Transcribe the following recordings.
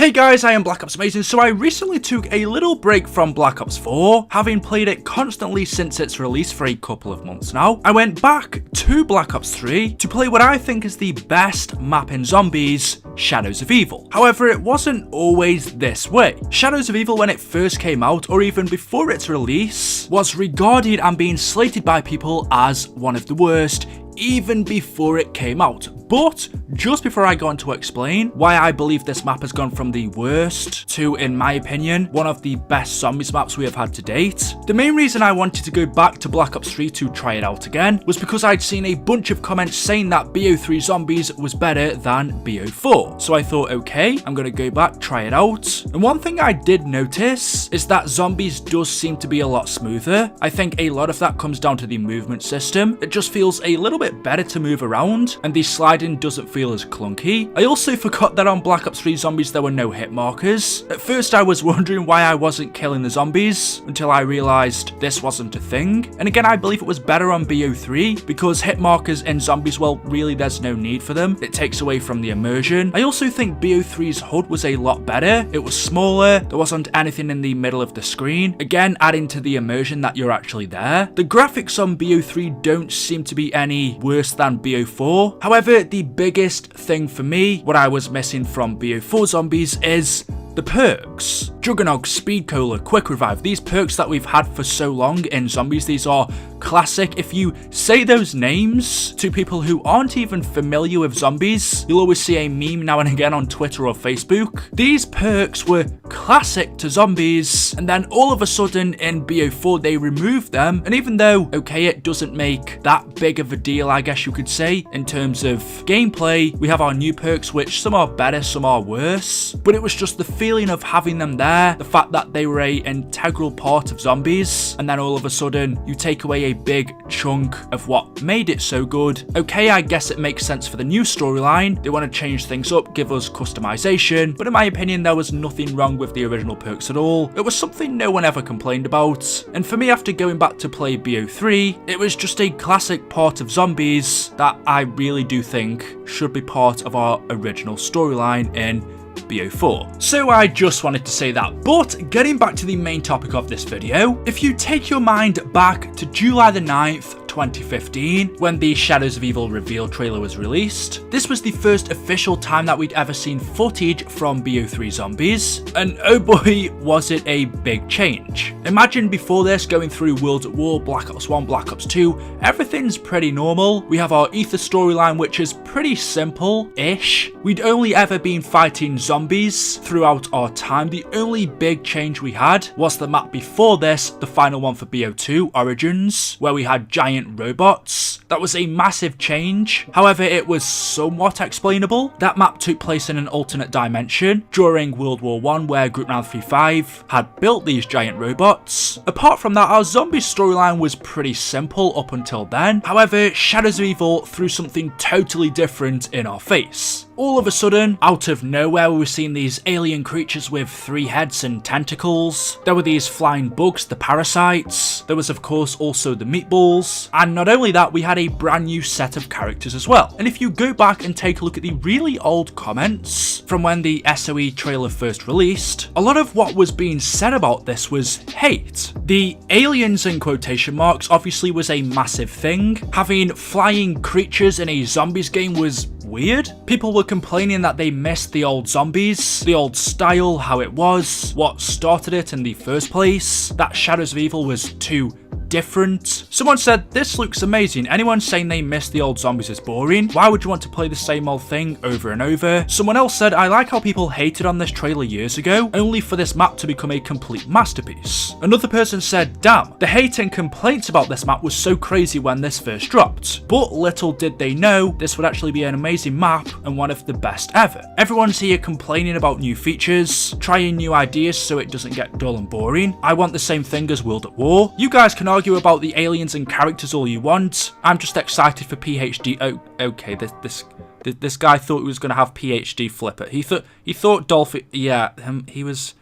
Hey guys, I am BlackOpsAmazing. So I recently took a little break from Black Ops 4, having played it constantly since its release for a couple of months now. I went back to Black Ops 3 to play what I think is the best map in zombies, Shadows of Evil. However, it wasn't always this way. Shadows of Evil, when it first came out, or even before its release, was regarded and being slated by people as one of the worst, even before it came out. But just before I go on to explain why I believe this map has gone from the worst to, in my opinion, one of the best zombies maps we have had to date, the main reason I wanted to go back to Black Ops 3 to try it out again was because I'd seen a bunch of comments saying that BO3 Zombies was better than BO4. So I thought, okay, I'm gonna go back, try it out. And one thing I did notice is that Zombies does seem to be a lot smoother. I think a lot of that comes down to the movement system. It just feels a little bit better to move around, and the sliding doesn't feel as clunky. I also forgot that on Black Ops 3 Zombies there were no hit markers. At first I was wondering why I wasn't killing the zombies until I realised this wasn't a thing. And again, I believe it was better on BO3 because hit markers in zombies, well, really there's no need for them. It takes away from the immersion. I also think BO3's HUD was a lot better. It was smaller, there wasn't anything in the middle of the screen, again adding to the immersion that you're actually there. The graphics on BO3 don't seem to be any worse than BO4. However, the biggest thing for me, what I was missing from BO4 Zombies, is the perks. Juggernog, Speed Cola, Quick Revive, these perks that we've had for so long in zombies, these are classic. If you say those names to people who aren't even familiar with zombies, you'll always see a meme now and again on Twitter or Facebook. These perks were classic to zombies, and then all of a sudden in BO4 they removed them, and even though, okay, it doesn't make that big of a deal, I guess you could say, in terms of gameplay, we have our new perks, which some are better, some are worse, but it was just the feeling of having them there, the fact that they were a integral part of zombies, and then all of a sudden you take away a big chunk of what made it so good. Okay, I guess it makes sense for the new storyline. They want to change things up, give us customization, but in my opinion there was nothing wrong with the original perks at all. It was something no one ever complained about, and for me, after going back to play BO3, it was just a classic part of zombies that I really do think should be part of our original storyline in BO4. So I just wanted to say that. But getting back to the main topic of this video, if you take your mind back to July the 9th, 2015, when the Shadows of Evil reveal trailer was released, this was the first official time that we'd ever seen footage from BO3 Zombies, and oh boy, was it a big change. Imagine before this going through World at War, Black Ops 1, Black Ops 2, everything's pretty normal. We have our Ether storyline, which is pretty simple-ish. We'd only ever been fighting zombies throughout our time. The only big change we had was the map before this, the final one for BO2, Origins, where we had giant robots. That was a massive change. However, it was somewhat explainable. That map took place in an alternate dimension during World War I, where Group 935 had built these giant robots. Apart from that, our zombie storyline was pretty simple up until then. However, Shadows of Evil threw something totally different in our face. All of a sudden, out of nowhere, we were seeing these alien creatures with 3 heads and tentacles. There were these flying bugs, the parasites. There was, of course, also the meatballs. And not only that, we had a brand new set of characters as well. And if you go back and take a look at the really old comments from when the SOE trailer first released, a lot of what was being said about this was hate. The aliens in quotation marks obviously was a massive thing. Having flying creatures in a zombies game was weird. People were complaining that they missed the old zombies, the old style, how it was, what started it in the first place, that Shadows of Evil was too different. Someone said, this looks amazing. Anyone saying they miss the old zombies is boring. Why would you want to play the same old thing over and over? Someone else said, I like how people hated on this trailer years ago, only for this map to become a complete masterpiece. Another person said, damn, the hate and complaints about this map was so crazy when this first dropped. But little did they know, this would actually be an amazing map and one of the best ever. Everyone's here complaining about new features, trying new ideas so it doesn't get dull and boring. I want the same thing as World at War. You guys can argue about the aliens and characters all you want. I'm just excited for PhD. Oh, okay, this guy thought he was going to have PhD Flipper. He thought Dolphin. Yeah, he was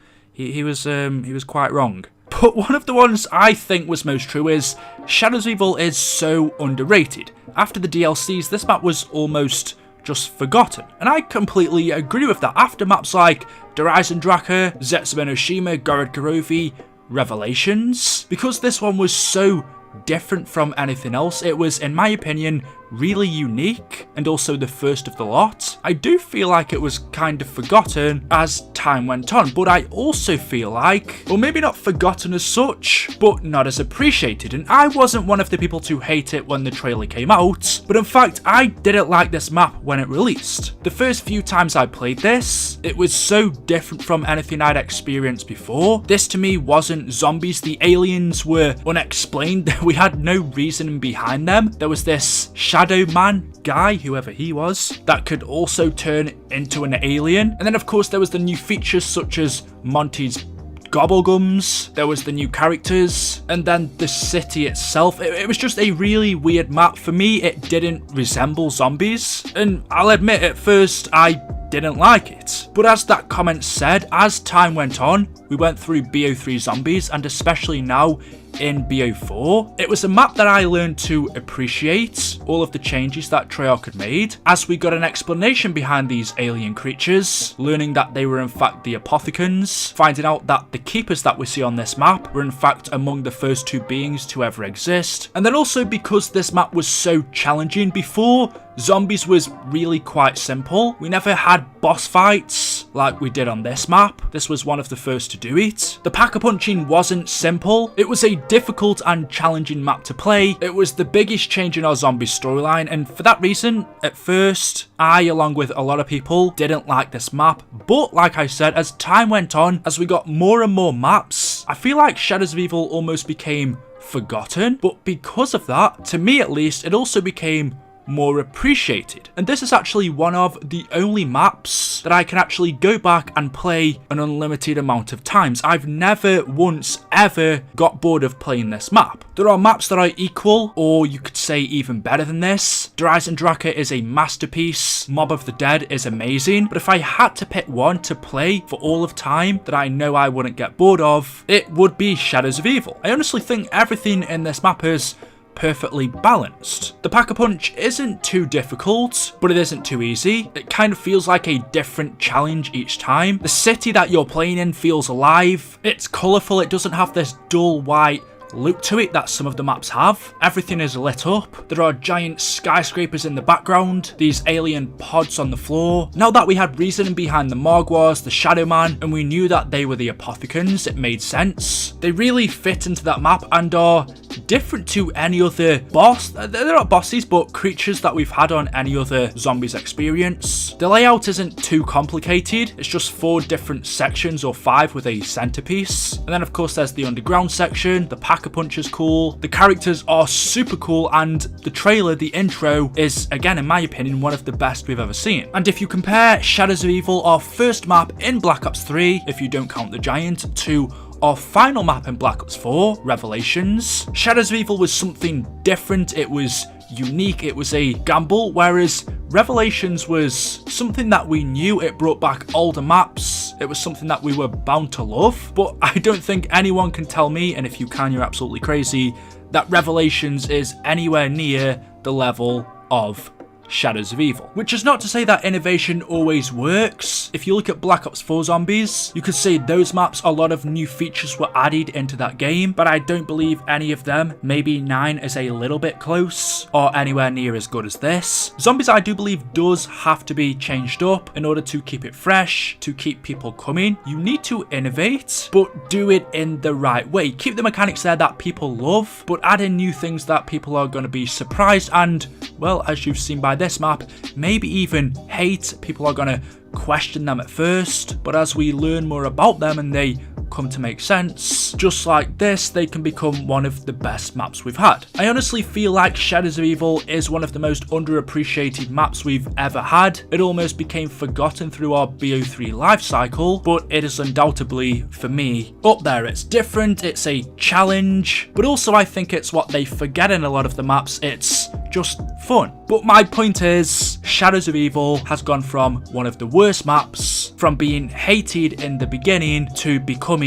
quite wrong. But one of the ones I think was most true is Shadows of Evil is so underrated. After the DLCs, this map was almost just forgotten. And I completely agree with that. After maps like Draka, Zetsubenoshima, Gorod Revelations, because this one was so different from anything else, it was, in my opinion, really unique and also the first of the lot. I do feel like it was kind of forgotten as time went on, but I also feel like, well, maybe not forgotten as such, but not as appreciated. And I wasn't one of the people to hate it when the trailer came out, but in fact I didn't like this map when it released. The first few times I played this, it was so different from anything I'd experienced before. This to me wasn't zombies. The aliens were unexplained. We had no reason behind them. There was this Shadow Man guy, whoever he was, that could also turn into an alien. And then of course there was the new features such as Monty's Gobblegums, there was the new characters, and then the city itself. It was just a really weird map. For me, it didn't resemble zombies, and I'll admit at first I didn't like it. But as that comment said, as time went on, we went through BO3 zombies, and especially now in BO4, it was a map that I learned to appreciate all of the changes that Treyarch had made, as we got an explanation behind these alien creatures, learning that they were in fact the Apothicons, finding out that the keepers that we see on this map were in fact among the first two beings to ever exist. And then also because this map was so challenging, before zombies was really quite simple. We never had boss fights like we did on this map. This was one of the first to do it. The pack-a-punching wasn't simple. It was a difficult and challenging map to play. It was the biggest change in our zombie storyline, and for that reason, at first, I, along with a lot of people, didn't like this map. But like I said, as time went on, as we got more and more maps, I feel like Shadows of Evil almost became forgotten. But because of that, to me at least, it also became more appreciated. And this is actually one of the only maps that I can actually go back and play an unlimited amount of times. I've never once ever got bored of playing this map. There are maps that are equal, or you could say even better than this. Draka is a masterpiece. Mob of the Dead is amazing. But if I had to pick one to play for all of time that I know I wouldn't get bored of, it would be Shadows of Evil. I honestly think everything in this map is perfectly balanced. The pack-a-punch isn't too difficult, but it isn't too easy. It kind of feels like a different challenge each time. The city that you're playing in feels alive. It's colourful. It doesn't have this dull white look to it that some of the maps have. Everything is lit up. There are giant skyscrapers in the background, these alien pods on the floor. Now that we had reasoning behind the Mogwars, the Shadow Man, and we knew that they were the Apothicons, it made sense. They really fit into that map and are different to any other boss. They're not bosses, but creatures that we've had on any other zombies experience. The layout isn't too complicated. It's just 4 different sections, or 5 with a centerpiece. And then of course there's the underground section. The pack-a-punch is cool. The characters are super cool, and the trailer, the intro, is again in my opinion one of the best we've ever seen. And if you compare Shadows of Evil, our first map in Black Ops 3, if you don't count the Giant, to our final map in Black Ops 4, Revelations, Shadows of Evil was something different. It was unique. It was a gamble, whereas Revelations was something that we knew. It brought back older maps. It was something that we were bound to love. But I don't think anyone can tell me, and if you can, you're absolutely crazy, that Revelations is anywhere near the level of Shadows of Evil. Which is not to say that innovation always works. If you look at Black Ops 4 Zombies, you could say those maps, a lot of new features were added into that game, but I don't believe any of them, maybe 9 is a little bit close, or anywhere near as good as this. Zombies, I do believe, does have to be changed up in order to keep it fresh, to keep people coming. You need to innovate, but do it in the right way. Keep the mechanics there that people love, but add in new things that people are going to be surprised and, well, as you've seen by this map, maybe even hate. People are going to question them at first, but as we learn more about them and they come to make sense, just like this, they can become one of the best maps we've had. I honestly feel like Shadows of Evil is one of the most underappreciated maps we've ever had. It almost became forgotten through our BO3 life cycle, but it is undoubtedly, for me, up there. It's different, it's a challenge, but also I think it's what they forget in a lot of the maps. It's just fun. But my point is, Shadows of Evil has gone from one of the worst maps, from being hated in the beginning, to becoming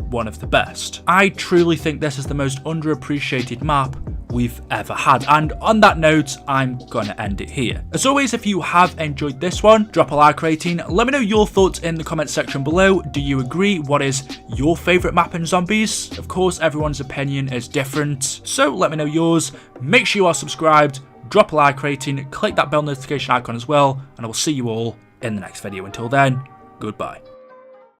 one of the best. I truly think this is the most underappreciated map we've ever had. And on that note, I'm gonna end it here. As always, if you have enjoyed this one, drop a like rating. Let me know your thoughts in the comment section below. Do you agree? What is your favourite map in Zombies? Of course, everyone's opinion is different, so let me know yours. Make sure you are subscribed, drop a like rating, click that bell notification icon as well, and I will see you all in the next video. Until then, goodbye.